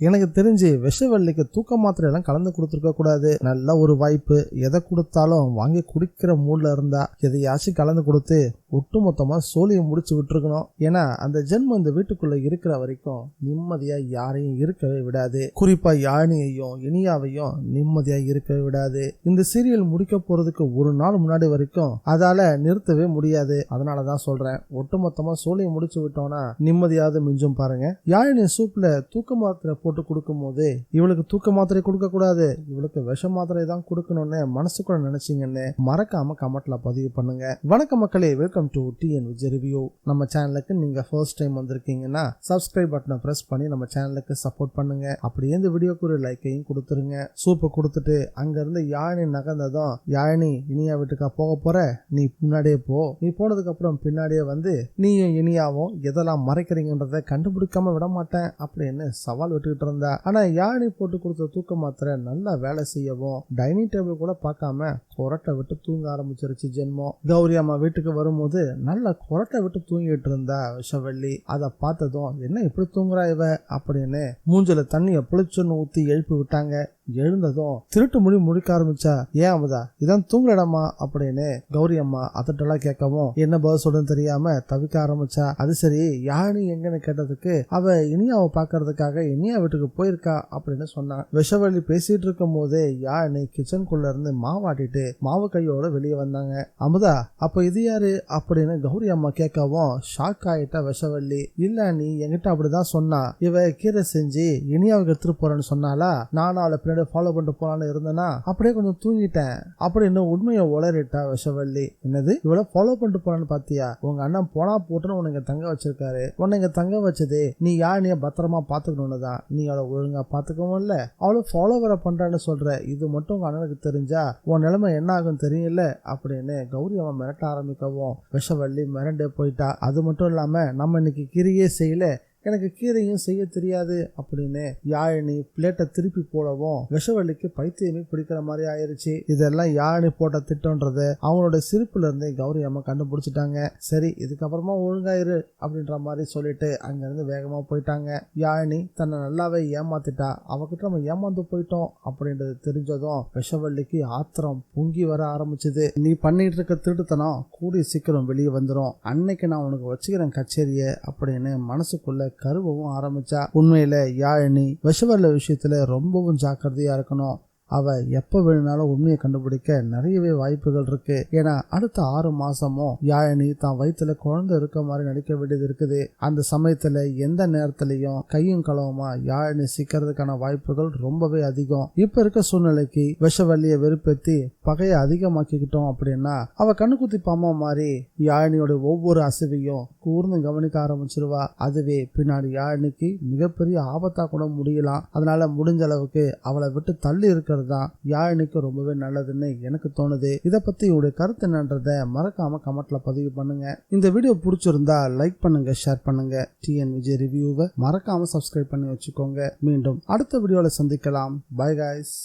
எனக்கு தெரிஞ்சு விஷவள்ளிக்கு தூக்க மாத்திரை எல்லாம் கலந்து கொடுத்துருக்க கூடாது. நல்ல ஒரு வாய்ப்பு, எதை கொடுத்தாலும் வாங்கி குடிக்கிற மூட்ல இருந்தா எதையாச்சும் கலந்து கொடுத்து ஒட்டுமொத்தமா சோழியை முடிச்சு விட்டுருக்கணும். ஏன்னா அந்த ஜென்மம் இந்த வீட்டுக்குள்ள இருக்கிற வரைக்கும் நிம்மதியா யாரையும் இருக்கவே விடாது. குறிப்பா யாழினியையும் இனியாவையும் நிம்மதியா இருக்கவே விடாது. இந்த சீரியல் முடிக்க போறதுக்கு ஒரு நாள் முன்னாடி வரைக்கும் அதால நிறுத்தவே முடியாது. அதனாலதான் சொல்றேன், ஒட்டுமொத்தமா சோழியை முடிச்சு விட்டோம்னா நிம்மதியாவது மிஞ்சும். பாருங்க, யாழினி சூப்ல தூக்க மாத்திரை போட்டு கொடுக்கும் போது இவளுக்கு தூக்க மாத்திரை கொடுக்க கூடாது, இவளுக்கு விஷ மாத்திரை தான் கொடுக்கணும்னு மனசுக்குள்ள நினைச்சீங்கன்னு மறக்காம கமெண்ட்ல பதிவு பண்ணுங்க. வணக்கம் மக்களே, welcome to TN Vijay review. நம்ம சேனலுக்கு நீங்க ஃபர்ஸ்ட் டைம் வந்திருக்கீங்கன்னா சப்ஸ்கிரைப் பட்டனை பிரஸ் பண்ணி நம்ம சேனலுக்கு சப்போர்ட் பண்ணுங்க. அப்படியே இந்த வீடியோக்கு ஒரு லைக்கையும் கொடுத்துருங்க. சூப்பை கொடுத்துட்டு அங்க இருந்து யாழினி நகர்ந்ததும், யாழினி இனியா வீட்டுக்கா போக போற, நீ முன்னாடியே போ, நீ போனதுக்கு அப்புறம் பின்னாடியே வந்து நீயும் இனியாவும் எதெல்லாம் மறைக்கிறீங்கன்றத கண்டுபிடிக்காம விட மாட்டேன் அப்படின்னு சவால் விட்டுக்கிட்டு இருந்தா. ஆனா யாழினி போட்டு கொடுத்த தூக்க மாத்திரை நல்லா வேலை செய்யவும் டைனிங் டேபிள் கூட பார்க்காம கொரட்டை விட்டு தூங்க ஆரம்பிச்சிருச்சு ஜென்மம். கௌரி அம்மா வீட்டுக்கு வரும்போது நல்லா கொரட்டை விட்டு தூங்கிட்டு இருந்தா விஷவள்ளி. அதை பார்த்ததும் என்ன இப்படி தூங்குறா இவ அப்படின்னு மூஞ்சில தண்ணிய புளிச்சுன்னு ஊத்தி எழுப்பி விட்டாங்க. எழுந்ததும் திருட்டு மொழி முடிக்க ஆரம்பிச்சா. ஏன் அமுதா, இதான் தூங்குற இடமா அப்படின்னு கௌரி அம்மா அதட்டெல்லாம் கேட்கவும் என்ன பதில் சொல்றதுன்னு தெரியாம தவிக்க ஆரம்பிச்சா. அது சரி, யாழினி எங்கன்னு கேட்டதுக்கு அவ இனியாவை பாக்குறதுக்காக இனியா வீட்டுக்கு போயிருக்கா அப்படின்னு சொன்னா. விஷவள்ளி பேசிட்டு இருக்கும் போதே யாழினி கிச்சனுக்குள்ள இருந்து மாவாட்டிட்டு மாவு கையோட வெளியே வந்தாங்க. அமுதா, அப்ப இது யாரு அப்படின்னு கௌரி அம்மா கேட்கவும் ஷாக் ஆயிட்டா விஷவள்ளி. இல்ல, நீ என்கிட்ட அப்படிதான் சொன்னா, இவ கீரை செஞ்சு இனியாவுக்கு எடுத்துட்டு போறேன்னு சொன்னாலா, நானும் அவளை ஃபாலோ பண்ணிட்டு போலான்னு இருந்தேன்னா அப்படியே கொஞ்சம் தூங்கிட்டேன் அப்படின்னு உண்மையை உளறிட்டா விஷவள்ளி. என்னது, இவ்வளவு ஃபாலோ பண்ணிட்டு போறான்னு பாத்தியா? உங்க அண்ணன் போனா போட்டுன்னு உனக்கு தங்க வச்சிருக்காரு. உன்னை தங்க வச்சது நீ யாழினிய பத்திரமா பாத்துக்கணும்னு தான். நீ அவளை ஒழுங்கா பாத்துக்கவும் இல்ல, அவளை ஃபாலோ வர பண்றான்னு சொல்ற. இது மட்டும் உங்க அண்ணனுக்கு தெரிஞ்சா உன் நிலைமை என்ன ஆகும் தெரியல அப்படின்னு கௌரி அவன் மிரட்ட ஆரம்பிக்கவும் விஷவள்ளி மிரண்டே போயிட்டா. அது மட்டும் இல்லாம நம்ம இன்னைக்கு கிரியே செய்யல, எனக்கு கீரையும் செய்ய தெரியாது அப்படின்னு யாழினி பிளேட்டை திருப்பி போடவும் விஷவள்ளிக்கு பைத்தியமே பிடிக்கிற மாதிரி ஆயிருச்சு. இதெல்லாம் யாழினி போட்ட திட்டம்ன்றது அவங்களோட சிரிப்புல இருந்து கௌரி அம்மா கண்டுபிடிச்சிட்டாங்க. சரி, இதுக்கப்புறமா ஒழுங்காயிரு அப்படின்ற மாதிரி சொல்லிட்டு அங்க இருந்து வேகமா போயிட்டாங்க. யாழினி தன்னை நல்லாவே ஏமாத்திட்டா, அவகிட்ட நம்ம ஏமாந்து போயிட்டோம் அப்படின்றது தெரிஞ்சதும் விஷவள்ளிக்கு ஆத்திரம் பொங்கி வர ஆரம்பிச்சது. நீ பண்ணிட்டு இருக்க திருட்டுத்தனம் கூடிய சீக்கிரம் வெளியே வந்துடும், அன்னைக்கு நான் உனக்கு வச்சுக்கிறேன் கச்சேரிய அப்படின்னு மனசுக்குள்ள கருவவும் ஆரம்பிச்சா. உண்மையில யாழினி விஷவள்ளி விஷயத்துல ரொம்பவும் ஜாக்கிரதையா இருக்கணும். அவ எப்ப வேணும்னாலும் உண்மையை கண்டுபிடிக்க நிறையவே வாய்ப்புகள் இருக்கு. ஏன்னா அடுத்த 6 மாசமும் யாழினி தான் வயிற்றுல குழந்தை இருக்க மாதிரி நடிக்க வேண்டியது இருக்குது. அந்த சமயத்துல எந்த நேரத்திலையும் கையும் களவுமா யாழினி சிக்கிறதுக்கான வாய்ப்புகள் ரொம்பவே அதிகம். இப்ப இருக்க சூழ்நிலைக்கு விஷவள்ளிய வெறுப்பேத்தி பகையை அதிகமாக்கிக்கிட்டோம் அப்படின்னா அவ கண்ணுக்குத்தி பாமா மாதிரி யாழினியோட ஒவ்வொரு அசைவையும் கூர்ந்து கவனிக்க ஆரம்பிச்சிருவா. அதுவே பின்னாடி யாழினிக்கு மிகப்பெரிய ஆபத்தா கூட முடியலாம். அதனால முடிஞ்ச அளவுக்கு அவளை விட்டு தள்ளி இருக்கிறது தான் யாழினிக்கு ரொம்பவே நல்லதுன்னு எனக்கு தோணுது. இதை பத்தி உங்களுடைய கருத்து என்னன்றத மறக்காம கமெண்ட்ல பதிவு பண்ணுங்க. இந்த வீடியோ பிடிச்சிருந்தா லைக் பண்ணுங்க, ஷேர் பண்ணுங்க. டிஎன் விஜய் ரிவ்யூவை மறக்காம சப்ஸ்கிரைப் பண்ணி வச்சுக்கோங்க. மீண்டும் அடுத்த வீடியோல சந்திக்கலாம். Bye guys.